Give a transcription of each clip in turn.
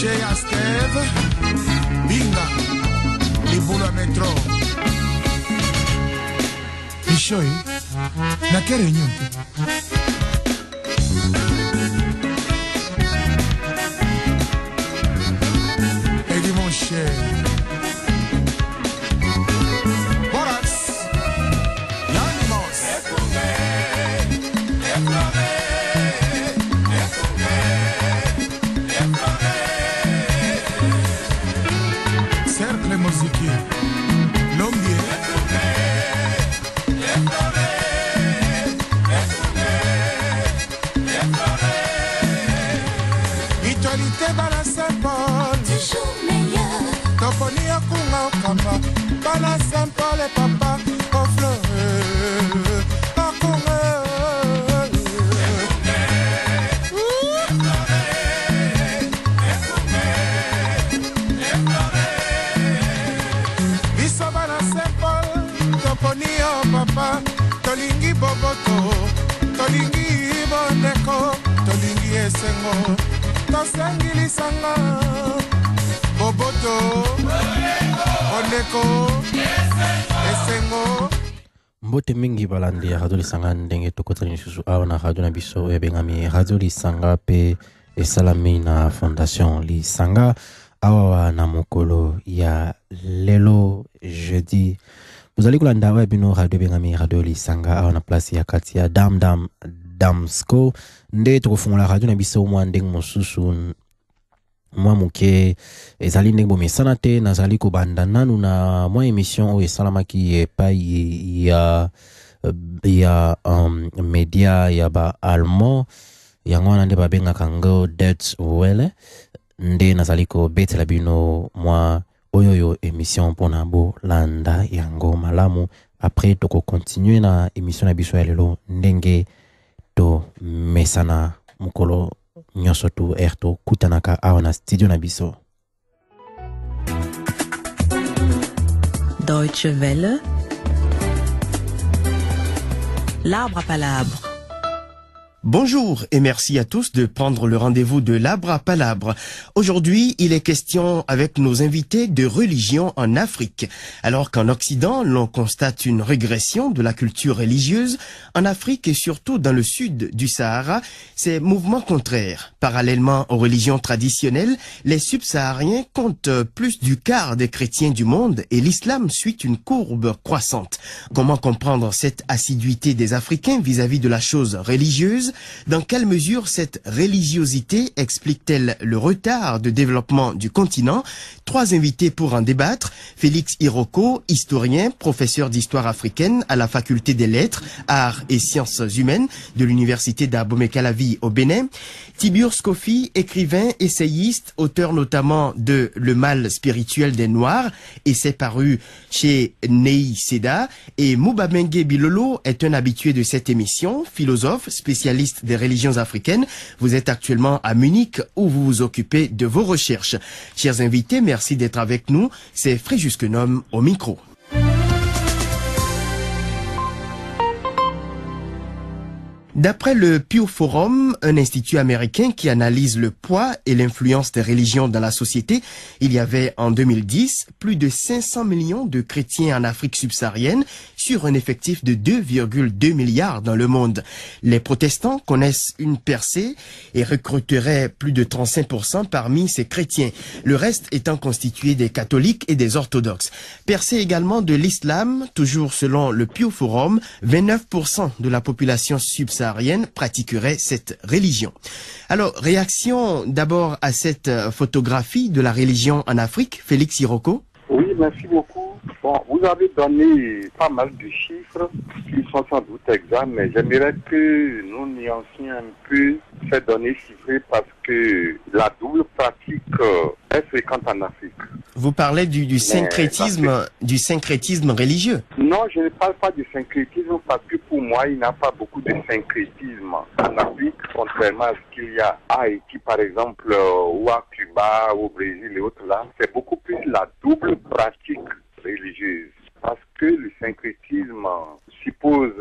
Chez Asteve, Binga, les boules à métro. Pichoi, na quelle réunion? Et dit mon cher. Actualité bala Saint-Paul, toujours meilleur. Toponi akunga okamba, bala Saint-Paul et papa, ofle akunga. Biso bala Saint-Paul, Toponi o papa, tolingi boboto, tolingi boneko, tolingi esengo. Tosangili sanga Boboto Oneko Esengo Mbote mingi balandi ya radio lisanga ndenge tokotani susu awa na radio na biso ebengami radio lisanga pe esalami na fondation lisanga awa na mokolo ya lelo jeudi. Bozali kolanda awa bino radio bengami radio lisanga awa na place ya kati ya Damsko nde tokofungola radio na biso mwa ndenge mosusu mwa muke ezali ndenge bomesana te nazali kobanda nanu na mwa émission oyo esalamaki epai ya media ya ba allemand yango wana nde babengaka ngo Deutsche Welle nde nazali kobetela bino mwa oyo émission mpona bolanda yango malamu. Après toko continue na émission na biso ya lelo ndenge to mesana mukolo nyoso tu erto kutanaka awa na studio na biso. Deutsche Welle. L'arbre à palabre. Bonjour et merci à tous de prendre le rendez-vous de l'Arbre à Palabre. Aujourd'hui, il est question avec nos invités de religion en Afrique. Alors qu'en Occident, l'on constate une régression de la culture religieuse, en Afrique et surtout dans le sud du Sahara, c'est mouvement contraire. Parallèlement aux religions traditionnelles, les subsahariens comptent plus du quart des chrétiens du monde et l'islam suit une courbe croissante. Comment comprendre cette assiduité des Africains vis-à-vis de la chose religieuse? Dans quelle mesure cette religiosité explique-t-elle le retard de développement du continent? Trois invités pour en débattre. Félix Iroko, historien, professeur d'histoire africaine à la faculté des lettres, arts et sciences humaines de l'université d'Abomey-Calavi au Bénin. Tiburce Kofi, écrivain, essayiste, auteur notamment de Le mal spirituel des Noirs, essai paru chez Nei Seda. Et Moubamengue Bilolo est un habitué de cette émission, philosophe, spécialiste des religions africaines. Vous êtes actuellement à Munich où vous vous occupez de vos recherches. Chers invités, merci d'être avec nous. C'est Fréjus Quenom au micro. D'après le Pew Forum, un institut américain qui analyse le poids et l'influence des religions dans la société, il y avait en 2010 plus de 500 millions de chrétiens en Afrique subsaharienne sur un effectif de 2,2 milliards dans le monde. Les protestants connaissent une percée et recruteraient plus de 35% parmi ces chrétiens, le reste étant constitué des catholiques et des orthodoxes. Percée également de l'islam, toujours selon le Pew Forum, 29% de la population subsaharienne pratiquerait cette religion. Alors, réaction d'abord à cette photographie de la religion en Afrique, Félix Iroko. Oui, merci beaucoup. Bon, vous avez donné pas mal de chiffres qui sont sans doute exacts, mais j'aimerais que nous nuancions un peu ces données chiffrées parce que la double pratique est fréquente en Afrique. Vous parlez du syncrétisme religieux? Non, je ne parle pas du syncrétisme parce que pour moi, il n'y a pas beaucoup de syncrétisme en Afrique, contrairement à ce qu'il y a à Haïti, par exemple, ou à Cuba, ou au Brésil et autres là. C'est beaucoup plus la double pratique religieuse. Parce que le syncrétisme, suppose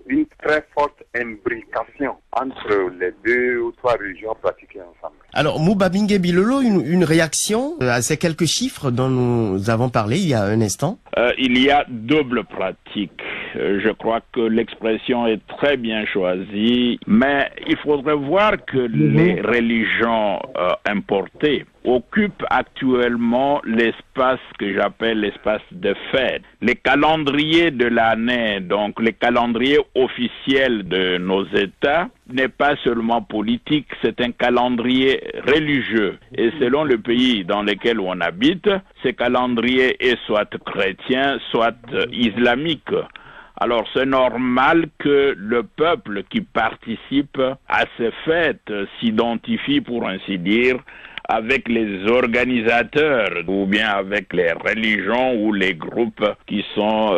une très forte imbrication entre les 2 ou 3 religions pratiquées ensemble. Alors, Moubabingue Bilolo, une réaction à ces quelques chiffres dont nous avons parlé il y a un instant? Il y a double pratique. Je crois que l'expression est très bien choisie, mais il faudrait voir que les religions importées occupent actuellement l'espace que j'appelle l'espace de fête. Les calendriers de l'année, donc les calendriers officiels de nos États, n'est pas seulement politique, c'est un calendrier religieux. Et selon le pays dans lequel on habite, ce calendrier est soit chrétien, soit islamique. Alors c'est normal que le peuple qui participe à ces fêtes s'identifie, pour ainsi dire, avec les organisateurs ou bien avec les religions ou les groupes qui sont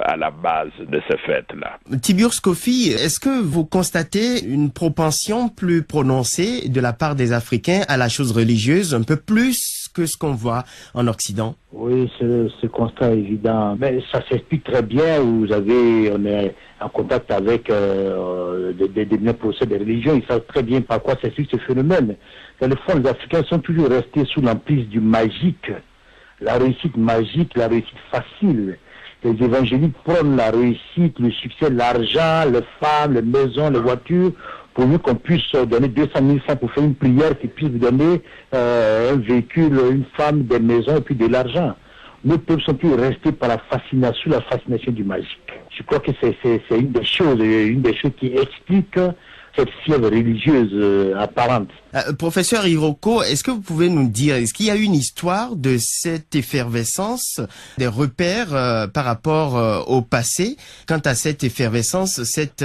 à la base de ces fêtes-là. Tiburce Kofi, est-ce que vous constatez une propension plus prononcée de la part des Africains à la chose religieuse, un peu plus que ce qu'on voit en Occident? Oui, ce constat est évident. Mais ça s'explique très bien. On est en contact avec des procès de religion. Ils savent très bien par quoi s'explique ce phénomène. Dans le fond, les Africains sont toujours restés sous l'emprise du magique. La réussite magique, la réussite facile. Les évangéliques prônent la réussite, le succès, l'argent, les femmes, les maisons, les voitures, pourvu qu'on puisse donner 200 000 francs pour faire une prière qui puisse vous donner un véhicule, une femme, des maisons et puis de l'argent. Nos peuples sont plus restés par la fascination du magique. Je crois que c'est une des choses qui explique cette fièvre religieuse apparente. Professeur Hiroko, est-ce que vous pouvez nous dire, est-ce qu'il y a une histoire de cette effervescence, des repères par rapport au passé, quant à cette effervescence, cette,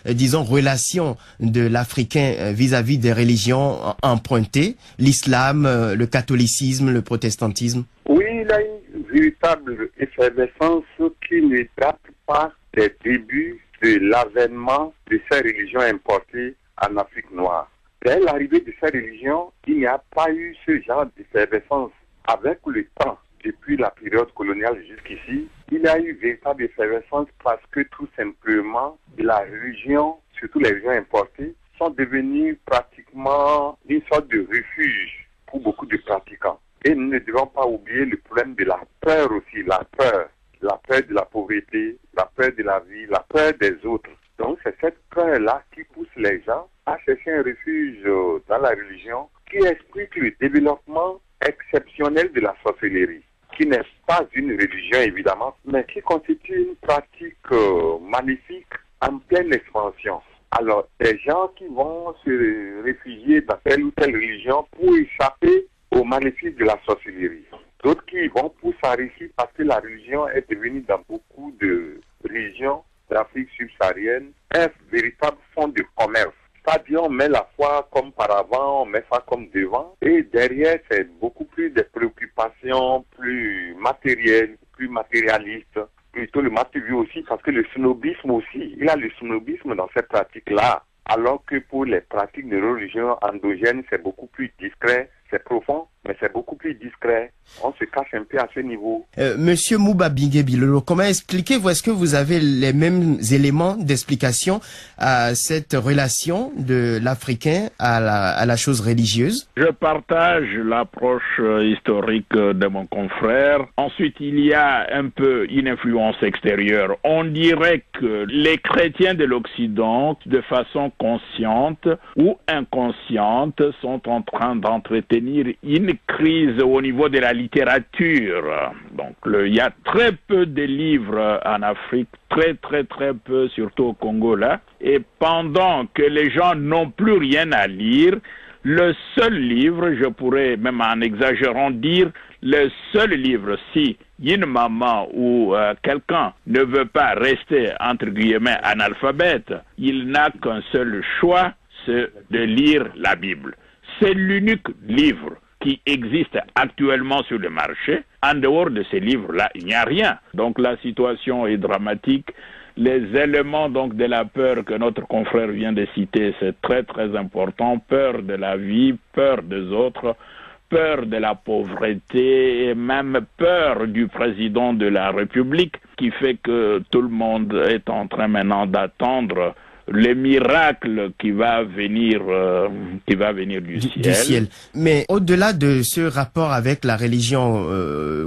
disons, relation de l'Africain vis-à-vis des religions empruntées, l'islam, le catholicisme, le protestantisme? Oui, il y a une véritable effervescence qui ne date pas des débuts de l'avènement de ces religions importées en Afrique noire. Dès l'arrivée de ces religions, il n'y a pas eu ce genre d'effervescence. Avec le temps, depuis la période coloniale jusqu'ici, il y a eu véritable effervescence parce que tout simplement, la religion, surtout les religions importées, sont devenues pratiquement une sorte de refuge pour beaucoup de pratiquants. Et nous ne devons pas oublier le problème de la peur aussi, la peur de la pauvreté, la peur de la vie, la peur des autres. Donc c'est cette peur-là qui pousse les gens à chercher un refuge dans la religion, qui explique le développement exceptionnel de la sorcellerie, qui n'est pas une religion évidemment, mais qui constitue une pratique magnifique en pleine expansion. Alors des gens qui vont se réfugier dans telle ou telle religion pour échapper aux maléfices de la sorcellerie. D'autres qui vont pour s'enrichir parce que la religion est devenue dans beaucoup de régions d'Afrique subsaharienne un véritable fonds de commerce. C'est-à-dire on met la foi comme par avant, on met ça comme devant, et derrière c'est beaucoup plus de préoccupations plus matérielles, plus matérialistes, plutôt le matériel aussi, parce que le snobisme aussi, il y a le snobisme dans cette pratique-là, alors que pour les pratiques de religion endogènes, c'est beaucoup plus discret, c'est profond, mais c'est beaucoup plus discret. On se cache un peu à ce niveau. Monsieur Moubabingue Bilolo, comment expliquez-vous, est-ce que vous avez les mêmes éléments d'explication à cette relation de l'Africain à la chose religieuse? Je partage l'approche historique de mon confrère. Ensuite, il y a un peu une influence extérieure. On dirait que les chrétiens de l'Occident, de façon consciente ou inconsciente, sont en train d'entretenir une crise au niveau de la littérature. Donc, il y a très peu de livres en Afrique, très peu, surtout au Congo là. Et pendant que les gens n'ont plus rien à lire, le seul livre, je pourrais même en exagérant dire, le seul livre, si une maman ou quelqu'un ne veut pas rester, entre guillemets, analphabète, il n'a qu'un seul choix, c'est de lire la Bible. C'est l'unique livre qui existe actuellement sur le marché. En dehors de ces livres-là, il n'y a rien. Donc la situation est dramatique. Les éléments donc de la peur que notre confrère vient de citer, c'est très important. Peur de la vie, peur des autres, peur de la pauvreté et même peur du président de la République qui fait que tout le monde est en train maintenant d'attendre le miracle qui va venir du ciel. Mais au-delà de ce rapport avec la religion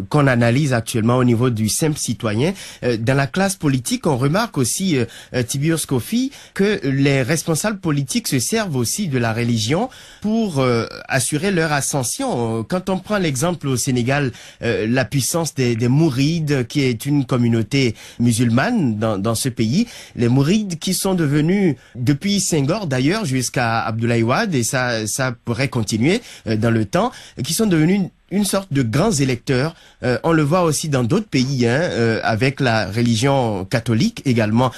qu'on analyse actuellement au niveau du simple citoyen, dans la classe politique, on remarque aussi, Tibios Kofi, que les responsables politiques se servent aussi de la religion pour assurer leur ascension. Quand on prend l'exemple au Sénégal, la puissance des Mourides, qui est une communauté musulmane dans ce pays, les Mourides qui sont devenus depuis Senghor d'ailleurs jusqu'à Abdoulaye Wade, et ça pourrait continuer dans le temps, qui sont devenus une sorte de grands électeurs. On le voit aussi dans d'autres pays, avec la religion catholique également.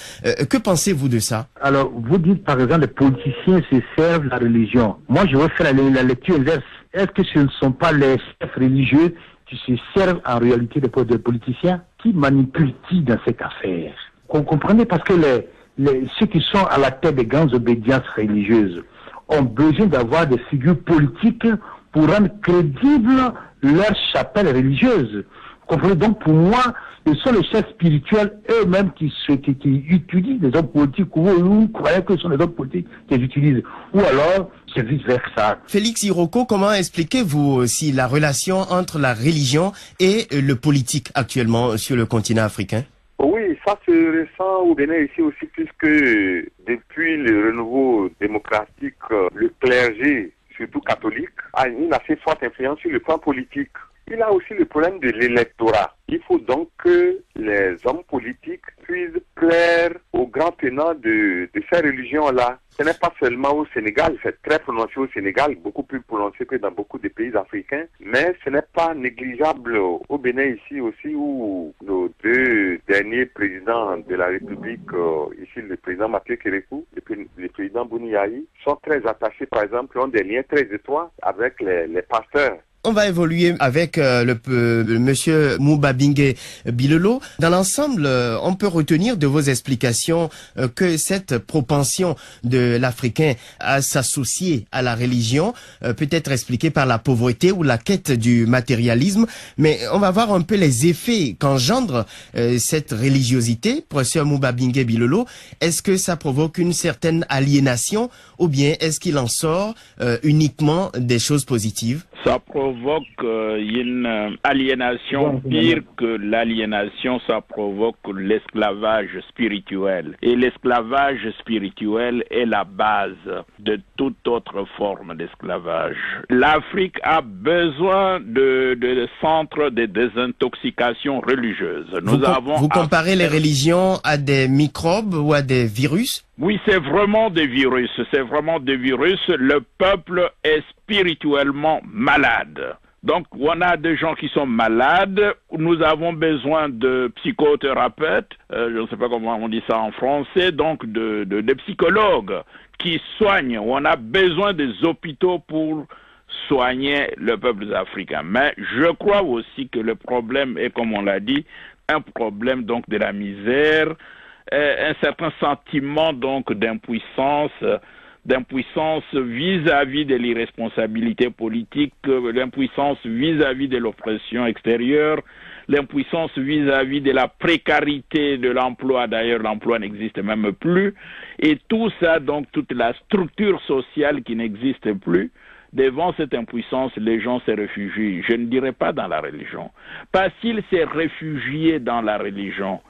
Que pensez-vous de ça? Alors, vous dites par exemple, les politiciens se servent de la religion. Moi, je veux faire la lecture inverse. Est-ce que ce ne sont pas les chefs religieux qui se servent en réalité des politiciens? Qui manipulent qui dans cette affaire? Vous comprenez, parce que ceux qui sont à la tête des grandes obédiences religieuses ont besoin d'avoir des figures politiques pour rendre crédible leur chapelle religieuse. Vous comprenez? Donc pour moi, ce sont les chefs spirituels eux-mêmes qui utilisent les hommes politiques, ou vous croyez que ce sont les hommes politiques qui les utilisent, ou alors c'est vice-versa. Félix Iroko, comment expliquez-vous aussi la relation entre la religion et le politique actuellement sur le continent africain? Oui, ça se ressent au Bénin ici aussi, puisque depuis le renouveau démocratique, le clergé, surtout catholique, a une assez forte influence sur le plan politique. Il a aussi le problème de l'électorat. Il faut donc que les hommes politiques puissent plaire aux grands tenants de ces religions-là. Ce n'est pas seulement au Sénégal, c'est très prononcé au Sénégal, beaucoup plus prononcé que dans beaucoup de pays africains, mais ce n'est pas négligeable au Bénin ici aussi, où nos deux derniers présidents de la République, ici le président Mathieu Kérékou et le président Bouniaï, sont très attachés, par exemple, ont des liens très étroits avec les pasteurs. On va évoluer avec monsieur Moubabingue Bilolo. Dans l'ensemble, on peut retenir de vos explications que cette propension de l'Africain à s'associer à la religion peut être expliquée par la pauvreté ou la quête du matérialisme. Mais on va voir un peu les effets qu'engendre cette religiosité. Professeur Moubabingue Bilolo, est-ce que ça provoque une certaine aliénation ou bien est-ce qu'il en sort uniquement des choses positives? Ça provoque une aliénation. Pire que l'aliénation, ça provoque l'esclavage spirituel. Et l'esclavage spirituel est la base de toute autre forme d'esclavage. L'Afrique a besoin de centres de désintoxication religieuse. Vous comparez les religions à des microbes ou à des virus? Oui, c'est vraiment des virus. C'est vraiment des virus. Le peuple est spirituellement malade. Donc, on a des gens qui sont malades. Nous avons besoin de psychothérapeutes. Je ne sais pas comment on dit ça en français. Donc, de psychologues qui soignent. On a besoin des hôpitaux pour soigner le peuple africain. Mais je crois aussi que le problème est, comme on l'a dit, un problème donc de la misère, un certain sentiment donc d'impuissance vis-à-vis de l'irresponsabilité politique, l'impuissance vis-à-vis de l'oppression extérieure, l'impuissance vis-à-vis de la précarité de l'emploi. D'ailleurs, l'emploi n'existe même plus. Et tout ça, donc toute la structure sociale qui n'existe plus. Devant cette impuissance, les gens se réfugient. Je ne dirais pas dans la religion. Parce qu'ils se réfugiés dans la religion,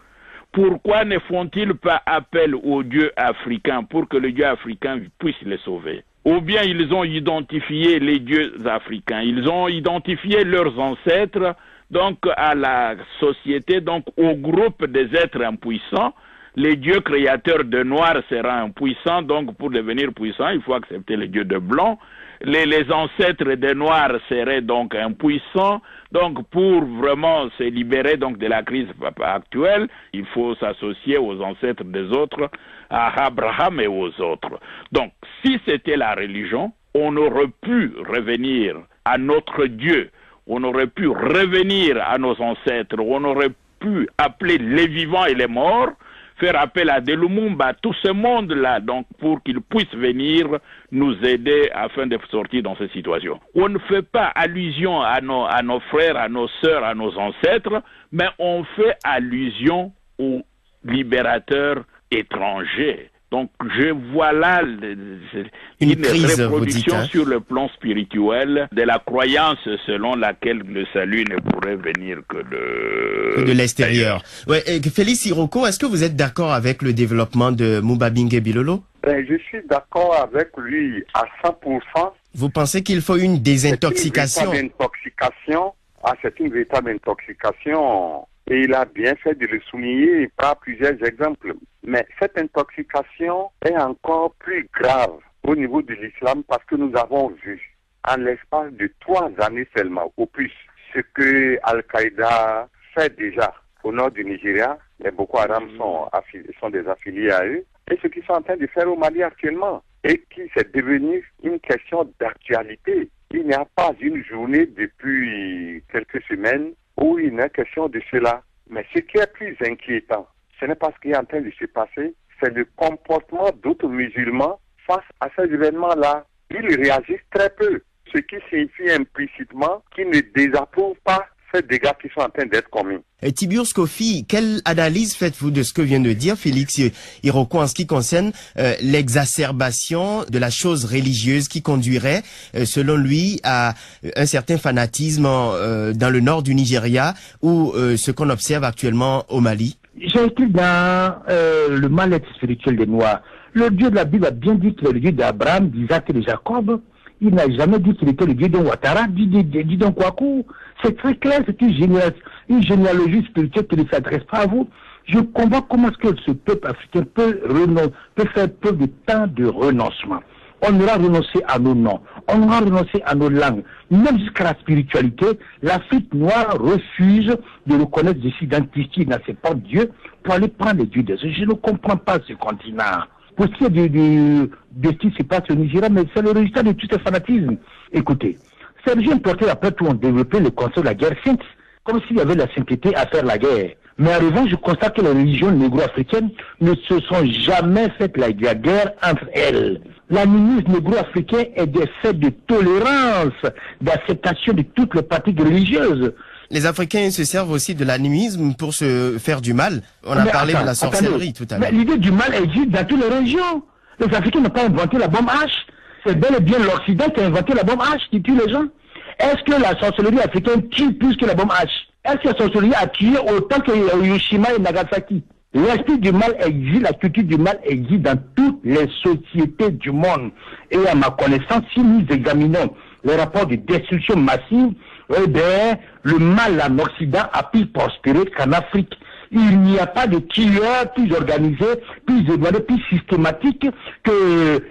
pourquoi ne font-ils pas appel aux dieux africains pour que le dieu africain puisse les sauver? Ou bien ils ont identifié les dieux africains, ils ont identifié leurs ancêtres, donc à la société, donc au groupe des êtres impuissants. Les dieux créateurs de noirs seront impuissants, donc pour devenir puissants, il faut accepter les dieux de blanc. Les ancêtres des noirs seraient donc impuissants. Donc pour vraiment se libérer donc de la crise actuelle, il faut s'associer aux ancêtres des autres, à Abraham et aux autres. Donc si c'était la religion, on aurait pu revenir à notre Dieu, on aurait pu revenir à nos ancêtres, on aurait pu appeler les vivants et les morts, faire appel à des Lumumba, tout ce monde-là, donc pour qu'ils puissent venir nous aider afin de sortir dans cette situation. On ne fait pas allusion à nos frères, à nos sœurs, à nos ancêtres, mais on fait allusion aux libérateurs étrangers. Donc, je vois là une crise, reproduction vous dites, sur le plan spirituel de la croyance selon laquelle le salut ne pourrait venir que de l'extérieur. Ouais, Félix Iroko, est-ce que vous êtes d'accord avec le développement de Mubabinge Bilolo? Je suis d'accord avec lui à 100%. Vous pensez qu'il faut une désintoxication? C'est une véritable intoxication. Et il a bien fait de le souligner par plusieurs exemples. Mais cette intoxication est encore plus grave au niveau de l'islam parce que nous avons vu, en l'espace de 3 années seulement, au plus, ce que Al-Qaïda fait déjà au nord du Nigeria. Les Boko Haram sont des affiliés à eux. Et ce qu'ils sont en train de faire au Mali actuellement. Et qui c'est devenu une question d'actualité. Il n'y a pas une journée depuis quelques semaines où il n'est question de cela. Mais ce qui est plus inquiétant, ce n'est pas ce qui est en train de se passer, c'est le comportement d'autres musulmans face à ces événements-là. Ils réagissent très peu, ce qui signifie implicitement qu'ils ne désapprouvent pas ces dégâts qui sont en train d'être commis. Tiburce Kofi, quelle analyse faites-vous de ce que vient de dire Félix Iroko en ce qui concerne l'exacerbation de la chose religieuse qui conduirait, selon lui, à un certain fanatisme dans le nord du Nigeria ou ce qu'on observe actuellement au Mali? J'ai été dans le mal-être spirituel des Noirs. Le Dieu de la Bible a bien dit qu'il est le Dieu d'Abraham, d'Isaac et de Jacob. Il n'a jamais dit qu'il était le Dieu d'un Ouattara, dit d'un Kwaku. C'est très clair, c'est une généalogie spirituelle qui ne s'adresse pas à vous. Je comprends comment est-ce que ce peuple africain peut faire preuve de tant de renoncement. On aura renoncé à nos noms, on aura renoncé à nos langues, même jusqu'à la spiritualité. L'Afrique noire refuse de reconnaître de s'identifier dans ses propres dieux pour aller prendre les dieux des autres. Je ne comprends pas ce continent. Pour ce qui est de ce qui se passe au Nigeria, mais c'est le résultat de tout ce fanatisme. Écoutez, ces régimes portés après tout ont développé le concept de la guerre sainte, comme s'il y avait de la sainteté à faire la guerre. Mais en revanche, je constate que les religions négro-africaines ne se sont jamais fait la guerre entre elles. L'animisme négro-africain est des faits de tolérance, d'acceptation de toutes les pratiques religieuses. Les Africains se servent aussi de l'animisme pour se faire du mal. On a parlé de la sorcellerie tout à l'heure. Mais l'idée du mal existe dans toutes les régions. Les Africains n'ont pas inventé la bombe H. C'est bel et bien l'Occident qui a inventé la bombe H qui tue les gens. Est-ce que la sorcellerie africaine tue plus que la bombe H? Est-ce que la sorcellerie a tué autant que Hiroshima et Nagasaki? L'esprit du mal existe, la culture du mal existe dans toutes les sociétés du monde. Et à ma connaissance, si nous examinons les rapports de destruction massive, eh bien, le mal en Occident a plus prospéré qu'en Afrique. Il n'y a pas de tueurs plus organisés, plus éloignés, plus systématiques que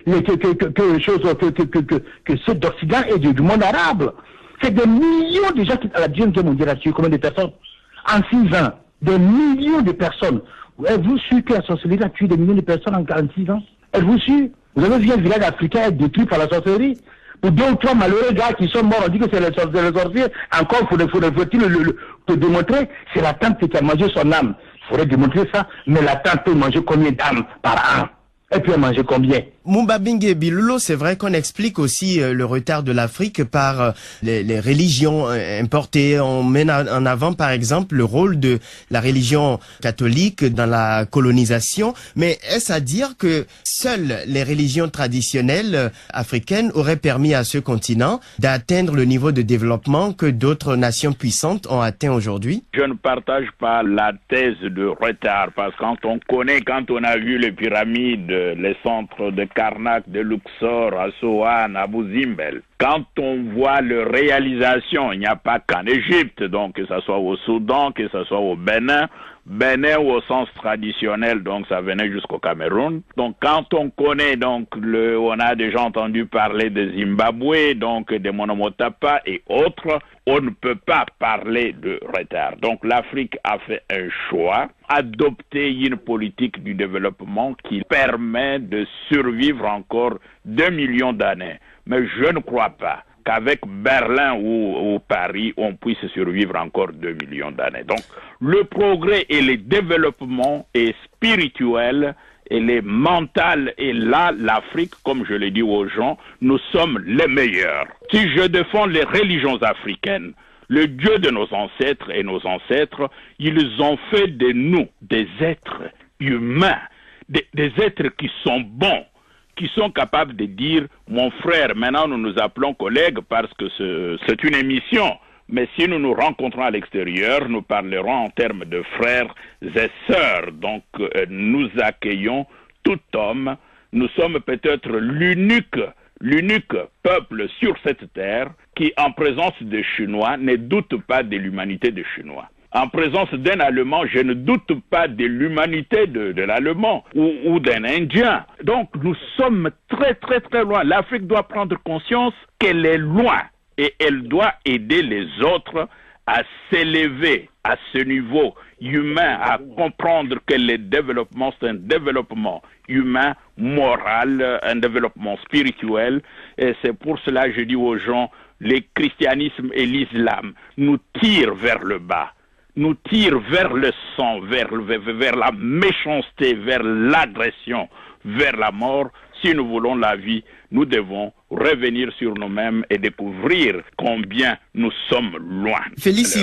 ceux d'Occident et du monde arabe. C'est des millions de gens qui, à la Deuxième Guerre mondiale, a tué combien de personnes? En 6 ans, des millions de personnes. Êtes-vous sûr que la sorcellerie a tué des millions de personnes en 46 ans? Êtes-vous sûr? Vous avez vu un village africain être détruit par la sorcellerie? Pour 2 ou 3 malheureux gars qui sont morts, on dit que c'est les sorciers. Encore, faut-il te démontrer? C'est la tante qui a mangé son âme. Il faudrait démontrer ça. Mais la tante peut manger combien d'âmes par an? Et puis elle mangeait combien? Mubabinge Bilolo, c'est vrai qu'on explique aussi le retard de l'Afrique par les religions importées. On met en avant, par exemple, le rôle de la religion catholique dans la colonisation. Mais est-ce à dire que seules les religions traditionnelles africaines auraient permis à ce continent d'atteindre le niveau de développement que d'autres nations puissantes ont atteint aujourd'hui? Je ne partage pas la thèse de retard parce que quand on a vu les pyramides, les centres de Karnak, de Luxor, Assoan, Abu Simbel. Quand on voit leur réalisation, il n'y a pas qu'en Égypte, donc que ce soit au Soudan, que ce soit au Bénin au sens traditionnel, donc ça venait jusqu'au Cameroun. Donc quand on connaît, donc on a déjà entendu parler de Zimbabwe, donc de Monomotapa et autres, on ne peut pas parler de retard. Donc l'Afrique a fait un choix, adopter une politique du développement qui permet de survivre encore 2 millions d'années. Mais je ne crois pas qu'avec Berlin ou Paris, on puisse survivre encore 2 millions d'années. Donc, le progrès et le développement est spirituel, et les mental, et là, l'Afrique, comme je l'ai dit aux gens, nous sommes les meilleurs. Si je défends les religions africaines, le Dieu de nos ancêtres et nos ancêtres, ils ont fait de nous des êtres humains, des êtres qui sont bons, qui sont capables de dire « mon frère », maintenant nous nous appelons collègues parce que c'est une émission, mais si nous nous rencontrons à l'extérieur, nous parlerons en termes de frères et sœurs. Donc nous accueillons tout homme, nous sommes peut-être l'unique peuple sur cette terre qui, en présence des Chinois, ne doute pas de l'humanité des Chinois. En présence d'un Allemand, je ne doute pas de l'humanité de l'Allemand ou d'un Indien. Donc, nous sommes très, très, très loin. L'Afrique doit prendre conscience qu'elle est loin et elle doit aider les autres à s'élever à ce niveau humain, à comprendre que le développement, c'est un développement humain, moral, un développement spirituel. Et c'est pour cela que je dis aux gens, le christianisme et l'islam nous tirent vers le bas, nous tirent vers le sang, vers la méchanceté, vers l'agression, vers la mort. Si nous voulons la vie, nous devons revenir sur nous-mêmes et découvrir combien nous sommes loin. Félix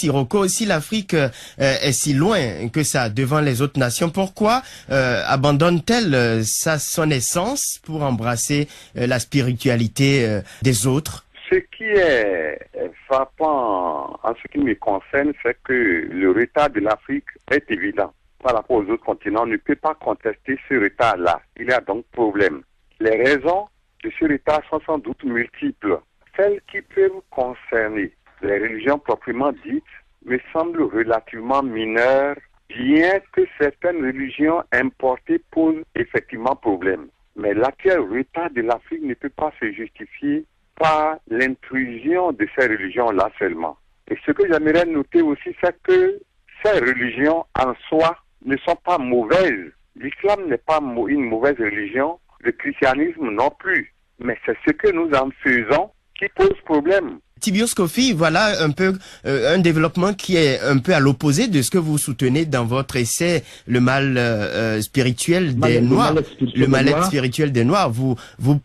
Iroko, si l'Afrique est si loin que ça devant les autres nations, pourquoi abandonne-t-elle son essence pour embrasser la spiritualité des autres? Ce qui est frappant en ce qui me concerne, c'est que le retard de l'Afrique est évident. Par rapport aux autres continents, on ne peut pas contester ce retard-là. Il y a donc problème. Les raisons de ce retard sont sans doute multiples. Celles qui peuvent concerner les religions proprement dites me semblent relativement mineures, bien que certaines religions importées posent effectivement problème. Mais l'actuel retard de l'Afrique ne peut pas se justifier par l'intrusion de ces religions-là seulement. Et ce que j'aimerais noter aussi, c'est que ces religions en soi ne sont pas mauvaises. L'islam n'est pas une mauvaise religion, le christianisme non plus. Mais c'est ce que nous en faisons qui pose problème. Tibios Kofi, voilà un peu un développement qui est un peu à l'opposé de ce que vous soutenez dans votre essai Le mal spirituel des Noirs. Le mal-être spirituel des Noirs. Vous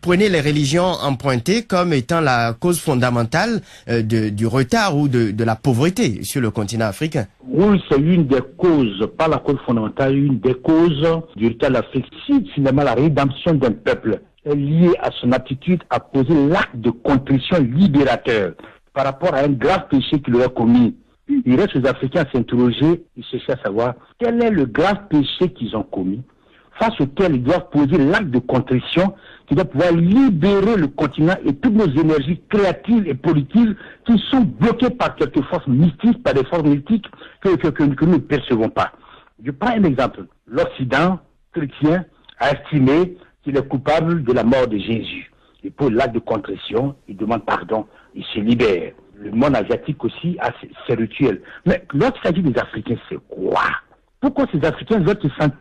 prenez les religions empruntées comme étant la cause fondamentale du retard ou de la pauvreté sur le continent africain. Oui, c'est une des causes, pas la cause fondamentale, une des causes du retard de l'Afrique. Si finalement la rédemption d'un peuple est liée à son aptitude à poser l'acte de contrition libérateur par rapport à un grave péché qu'il aurait commis, il reste aux Africains à s'interroger et chercher à savoir quel est le grave péché qu'ils ont commis, face auquel ils doivent poser l'acte de contrition qui doit pouvoir libérer le continent et toutes nos énergies créatives et politiques qui sont bloquées par quelques forces mystiques, par des forces mystiques que nous ne percevons pas. Je prends un exemple. L'Occident chrétien a estimé qu'il est coupable de la mort de Jésus. Il pose l'acte de contrition, il demande pardon, il se libère. Le monde asiatique aussi a ses rituels. Mais lorsqu'il s'agit des Africains, c'est quoi? Pourquoi ces Africains veulent se sentir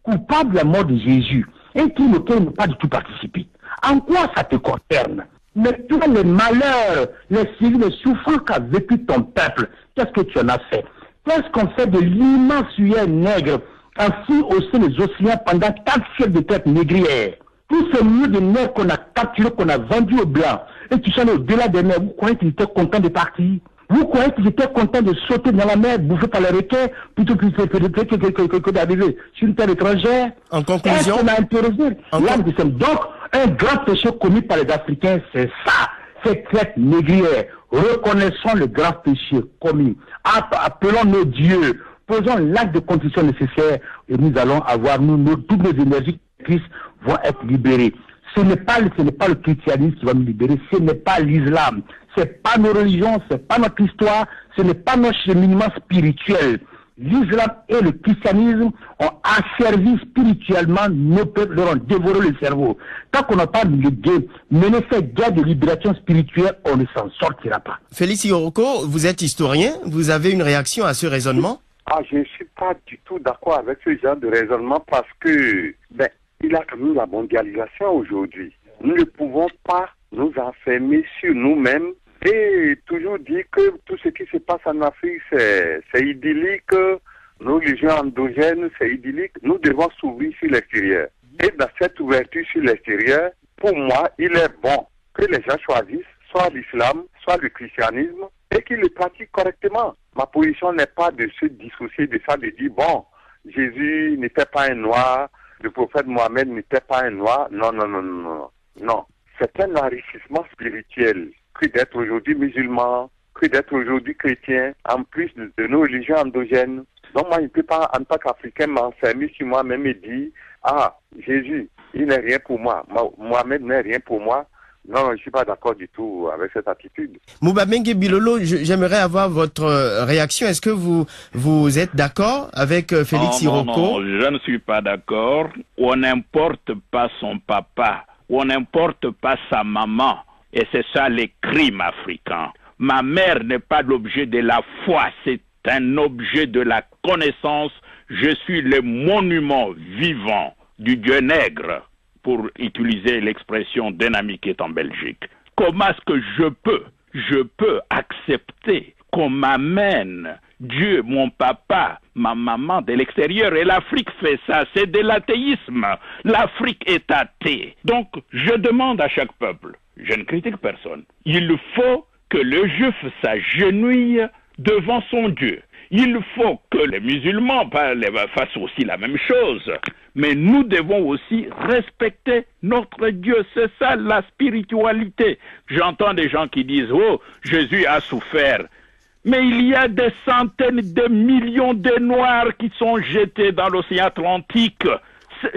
coupables de la mort de Jésus, un crime auquel ils n'ont pas du tout participé? En quoi ça te concerne? Mais toi, les malheurs, les séries, les souffrances qu'a vécu ton peuple, qu'est-ce que tu en as fait? Qu'est-ce qu'on fait de l'immense sueur nègre ainsi au sein des océans pendant 4 siècles de traite négrière? Tous ces milliers de nègres qu'on a capturés, qu'on a vendus aux Blancs, et qui sont au-delà des mers, vous croyez qu'ils étaient contents de partir? Vous croyez qu'ils étaient contents de sauter dans la mer, bouffés par les requins, plutôt que d'arriver sur une terre étrangère? En conclusion, est-ce qu'on a interrogé l'âme de Sem? Donc, un grand péché commis par les Africains, c'est ça, cette traite négrière. Reconnaissons le grand péché commis. Appelons nos dieux. Posons l'acte de contrition nécessaire et nous allons avoir, toutes nos énergies Christ vont être libérées. Ce n'est pas le christianisme qui va nous libérer, ce n'est pas l'islam, ce n'est pas nos religions, ce n'est pas notre histoire, ce n'est pas notre cheminement spirituel. L'islam et le christianisme ont asservi spirituellement nos peuples, leur ont dévoré le cerveau. Tant qu'on n'a pas mené cette guerre de libération spirituelle, on ne s'en sortira pas. Félix Iroko, vous êtes historien, vous avez une réaction à ce raisonnement? Je ne suis pas du tout d'accord avec ce genre de raisonnement parce que, il y a quand même la mondialisation aujourd'hui. Nous ne pouvons pas nous enfermer sur nous-mêmes et toujours dire que tout ce qui se passe en Afrique, c'est idyllique, nos religions endogènes, c'est idyllique. Nous devons s'ouvrir sur l'extérieur. Et dans cette ouverture sur l'extérieur, pour moi, il est bon que les gens choisissent soit l'islam, soit le christianisme, et qu'ils le pratiquent correctement. Ma position n'est pas de se dissocier de ça, de dire, bon, Jésus n'était pas un noir, le prophète Mohamed n'était pas un noir. Non, non, non, non, non. Non. C'est un enrichissement spirituel que d'être aujourd'hui musulman, que d'être aujourd'hui chrétien, en plus de nos religions endogènes. Donc moi, je ne peux pas, en tant qu'Africain, m'enfermer sur moi-même et dire, ah, Jésus, il n'est rien pour moi, Mohamed n'est rien pour moi. Non, je ne suis pas d'accord du tout avec cette attitude. Mubabenge Bilolo, j'aimerais avoir votre réaction. Est-ce que vous êtes d'accord avec Félix Siroko? Non, je ne suis pas d'accord. On n'importe pas son papa, on n'importe pas sa maman. Et c'est ça les crimes africains. Ma mère n'est pas l'objet de la foi, c'est un objet de la connaissance. Je suis le monument vivant du Dieu nègre, pour utiliser l'expression d'un ami qui est en Belgique. Comment est-ce que je peux accepter qu'on m'amène Dieu, mon papa, ma maman de l'extérieur, et l'Afrique fait ça, c'est de l'athéisme. L'Afrique est athée. Donc, je demande à chaque peuple, je ne critique personne, il faut que le juif s'agenouille devant son Dieu. Il faut que les musulmans fassent aussi la même chose. Mais nous devons aussi respecter notre Dieu. C'est ça la spiritualité. J'entends des gens qui disent, oh, Jésus a souffert. Mais il y a des centaines de millions de Noirs qui sont jetés dans l'océan Atlantique.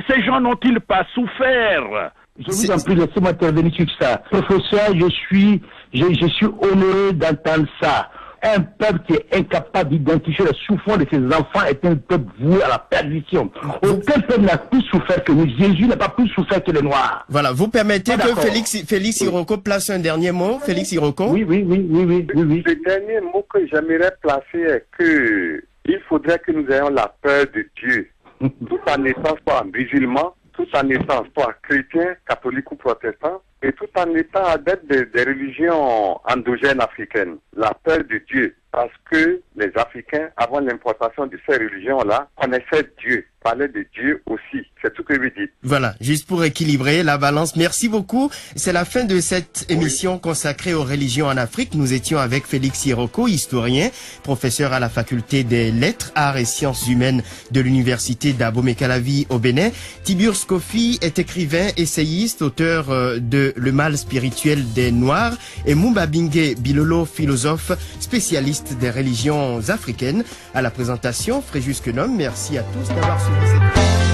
Ces gens n'ont-ils pas souffert? Je vous en prie, laissez-moi intervenir sur ça. Professeur, je suis honoré d'entendre ça. Un peuple qui est incapable d'identifier la souffrance de ses enfants est un peuple voué à la perdition. Aucun peuple n'a plus souffert que nous. Jésus n'a pas plus souffert que les Noirs. Voilà, vous permettez que Félix Siroko place un dernier mot? Félix Siroko? Oui. Le dernier mot que j'aimerais placer est que il faudrait que nous ayons la peur de Dieu. Tout en étant soit musulman, tout en étant soit chrétien, catholique ou protestant, et tout en étant adepte des religions endogènes africaines. La peur de Dieu, parce que les Africains, avant l'importation de ces religions-là, connaissaient Dieu, parlaient de Dieu aussi. C'est tout ce que je veux dire. Voilà, juste pour équilibrer la balance. Merci beaucoup. C'est la fin de cette émission consacrée aux religions en Afrique. Nous étions avec Félix Siroko, historien, professeur à la faculté des lettres, arts et sciences humaines de l'université d'Abomey-Calavi au Bénin. Tiburce Kofi est écrivain, essayiste, auteur de Le mal spirituel des Noirs, et Mubabenge Bilolo, philosophe, spécialiste des religions africaines. À la présentation, Fréjus Kenom. Merci à tous d'avoir suivi cette émission.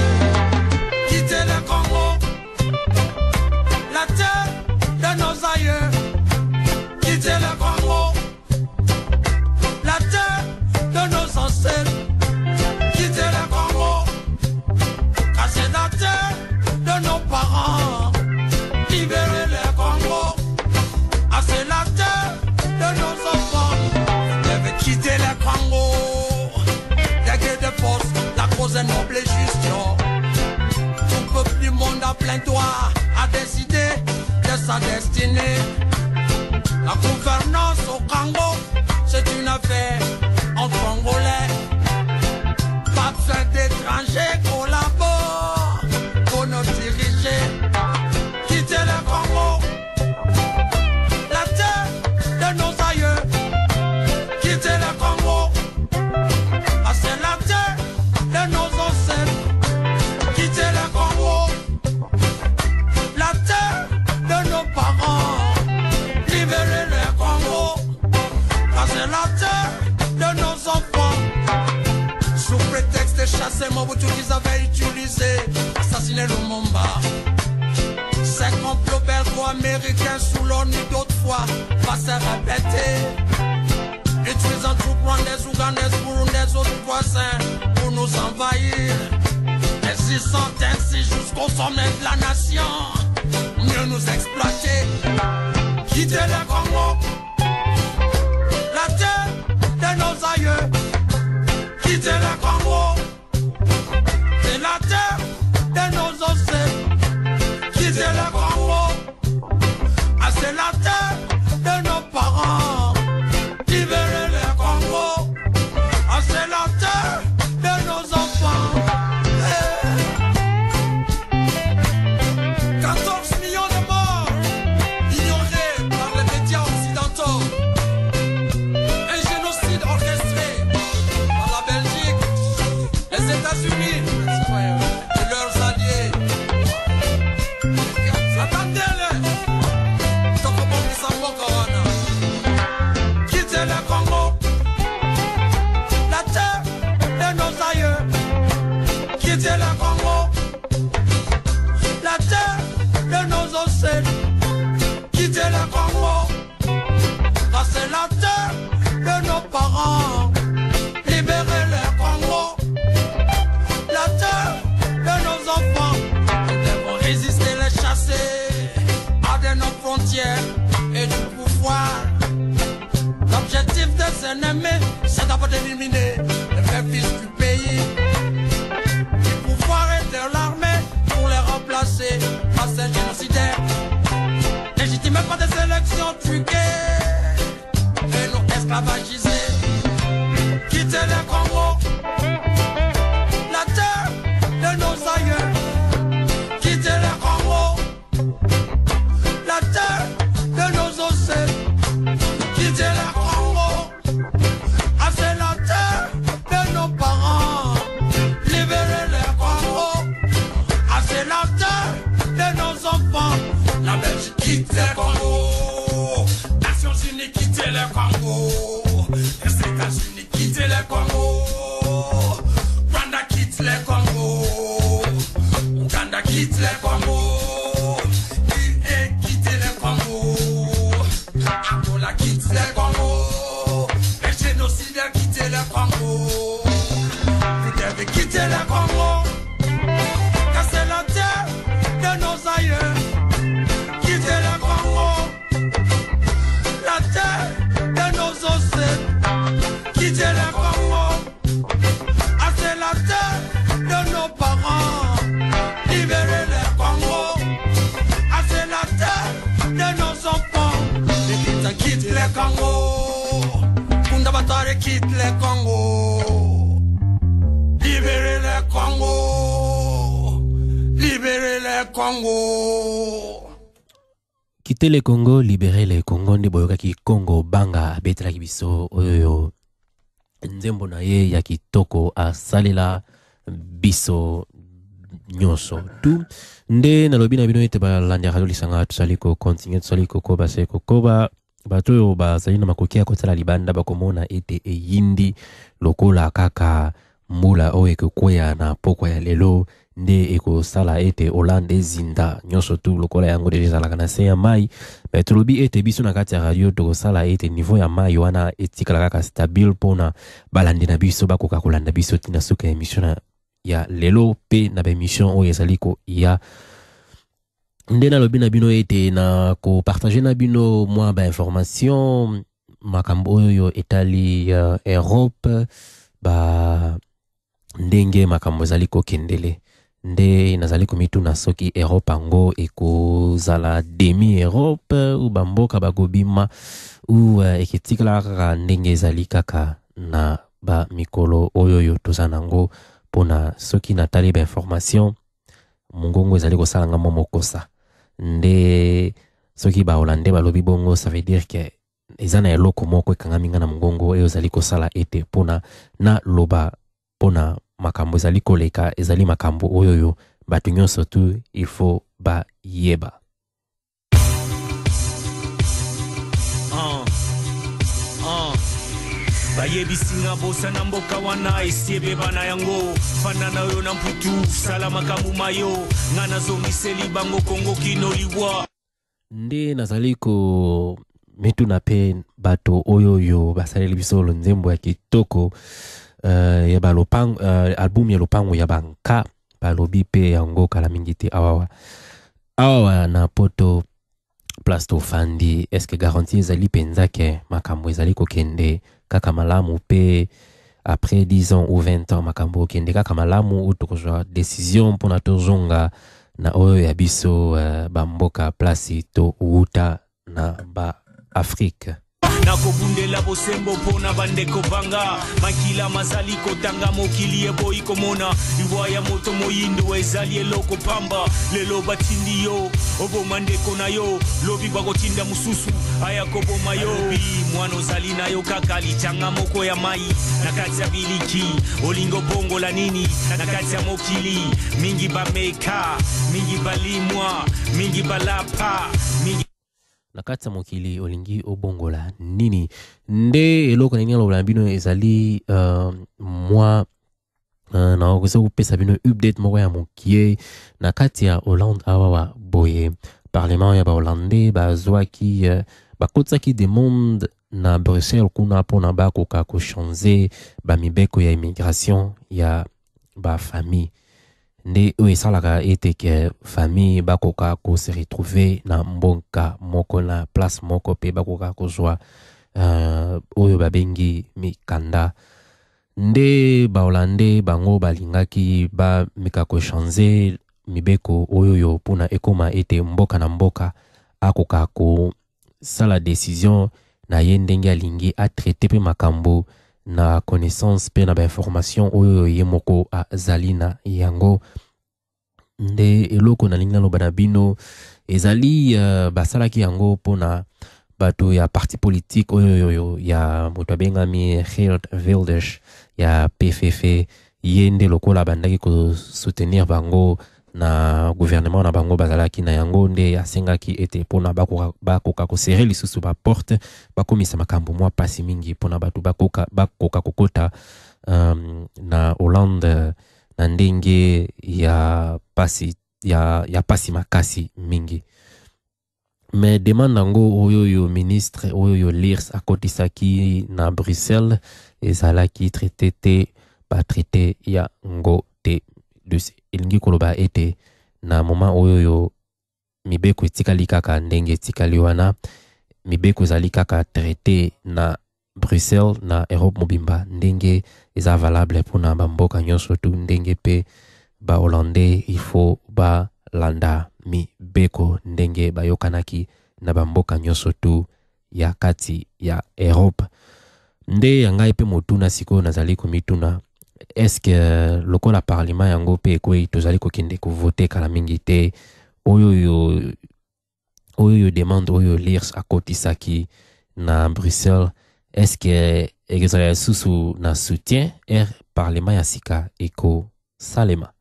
Quittez le Congo, la terre de nos aïeux. Quittez le Congo, la terre de nos ancêtres. Quittez le Congo, car c'est la terre de nos parents. Libérez le Congo, car c'est la terre de nos enfants. Vous devez quitter le Congo, dès que de force, la cause est noble et juste. Tout peuple du monde a plein droit à décider de sa destinée. La gouvernance au Congo, c'est une affaire entre Congolais. Pas besoin d'étrangers collaborent pour nous diriger. Quittez le Congo, la terre de nos aïeux. Quittez le Congo, ah, c'est la terre de nos ancêtres. Quittez le Congo, la terre de nos parents. Libérez le Congo, car c'est la terre de nos enfants. Sous prétexte de chasser Mobutu qu'ils avaient utilisé, assassiner Lumumba. Ces complots belgo-américains sous l'ONU d'autres fois va se répéter. Utilisant tout prendre des Ougandais, Burundais, autres voisins pour nous envahir. Résistant ainsi jusqu'au sommet de la nation, mieux nous exploiter. Quittez le Congo, la terre de nos aïeux. Quittez le Congo, c'est la terre de nos ancêtres. Quittez le Congo, ah, c'est la terre de nos parents. Libérer le Congo, la terre de nos enfants. Nous devons résister, les chasser hors de nos frontières et du pouvoir. L'objectif de ces ennemis, c'est d'abord d'éliminer les vrais fils du pays. Du pouvoir et de l'armée pour les remplacer par ces génocidaires. Légitimés par des élections truquées et nous esclavagiser. Quitter le Congo, la terre de nos aïeux. Quitter le Congo, la terre de nos ancêtres. Quitter le Congo, ah, c'est la terre de nos parents. Libérer le Congo, ah, c'est la terre de nos enfants. La Belgique quitte le Congo, Nations Unies quitte le Congo, les États-Unis quitte le Congo, Rwanda quitte le Congo, Uganda quitte le Congo, UE quitte le Congo, Angola quitte le Congo, les génocidaires quitte le Congo. Vous devez quitter le Congo, car c'est la terre de nos aïeux. Quitter le Congo, la terre de nos ancêtres. Quitter le Congo, ah, c'est la terre de nos parents. Libérer le Congo, ah, c'est la terre de nos enfants. Les Kitans quittent le Congo, Kundabatare quitte le Congo. Libérer le Congo, libérer le Congo. Quitter le Congo, libérer le Congo, ndi boyoka ki Congo banga betela ki biso oyo nzembo na ye ya kitoko asalela biso nyonso tu nde nalobi na bino ete balandi radio lisanga tusali ko continue tusali ko koba se ko koba bato oyo bazali na makoki ya kotala libanda bakomona ete eyindi lokola kaka mbula oyo ekokwea na pokwa ya lelo nde ekosala ete Hollande zinda nyonso tu lokola yango deja ezalaka na se ya mai me tolobi ete biso na kati ya radio tokosala ete niveau ya mai wana etikala kaka stable mpona balandi na biso bakoka kolanda biso tina suka émission ya lelo pe na baémission oyo ezali ko ya nde nalobi na bino ete na kopartage na bino mwa bainformation makambo oyo etali Europe ba ndenge makambo ezali kokendele nde nazali komituna soki Europe ango ekozala demi Europe ou bamboka bagobima ou eketikala kaka ndenge ezali kaka na ba mikolo oyoyo tozanango pona soki natali ba information mongongo ezali kosalanga mokosa nde soki ba Hollande balobi bongo ça veut dire que ezana eloko moko ekangaminga na mongongo eyo ezali kosala ete pona na loba pona makambo ezali koleka ezali makambo oyoyo bato nyonso tu il faut ba yeba bayebisinga bosa na mboka wana esiebe bana yango fanana oyo na mputu sala makambo mayo nga nazongiseli bango Kongo kino liwa nde nazali ko mituna pe bato oyoyo basaleli biso nzembo ya kitoko ya balopang album ya lopango ya banka balobi pe yango kala mingi te awa na poto plasto fandi eske garantie ezali penza ke makambo ezali kokende kaka malamu pe après 10 ans ou 20 ans makambo kokende kaka malamu ou tokozwa décision mpona tozonga na oyo ya biso bamboka place to uta na ba Afrique nakobundela bosembo pona bandeko banga makila mazali kotanga mokili eboyi komona liwa ya moto moyindo ezali eloko pamba lelo batindi yo oboma ndeko na yo lobi bakotinda mususu aya koboma yo mwana ozali na yo kaka lichanga moko ya mai nakati ya biliki olingo bongo la nini nakati ya mokili mingi bameka mingi balimwa mingi balapa mingi nakati ya mokili olingi obongola nini nde eloko nini aloba bino ezali moi na okozo kupesa bino update moko ya mokie nakati ya Hollande awa boye parlement ya ba Hollandais bazwaki bakotsaki demande na Bruxelles kuna pona bakoka ko changer ba mibeko ya immigration ya ba famille nde oyo esalaka ete ke famille bakoka ko se retrouver na mbonka moko na place moko pe bakoka kozwa oyo babengi mikanda nde baolande bango balingaki ba mika ko changer mibeko oyo pona ekoma ete mboka na mboka akoka ko sala décision na yendenge alingi a traiter pe makambo na connaissance pe na ba information oyo yemoko a zalina yango nde eloko na lingna lo banabino ezali basalaki yango pona bato ya parti politique oyo ya moto bengami Geert Wilders ya PFF yende lokola bandaki ko soutenir bango na gouvernement na bango bazalaki na yango nde asengaki ete pona bakoka ko serrer lisusu ba porte bakomisa makambo mwa pasi mingi pona bato bakoka kokota na Hollande na ndenge ya pasi ya pasi makasi mingi mais demande ngo oyo ministre oyo Leers akotisaki na Bruxelles ezalaki traité te ba traité ya ngo te dus elingi koloba ete na moment oyo mibeko etikali kaka ndenge etikali wana mibeko ezali kaka traité na Bruxelles na Europe mobimba ndenge eza valable pona bamboka nyonso tu ndenge pe ba Hollandais il faut ba landa mibeko ndenge bayokanaki na bamboka nyonso tu ya kati ya Europe nde yangai pe motuna siko nazali komituna est-ce que lokola parlement yango pe ko tozali kokende ko voter kala mingi te oyo demande oyo Leers akotisaki na Bruxelles est-ce que ezali susu na soutien parlement ya sika eko salema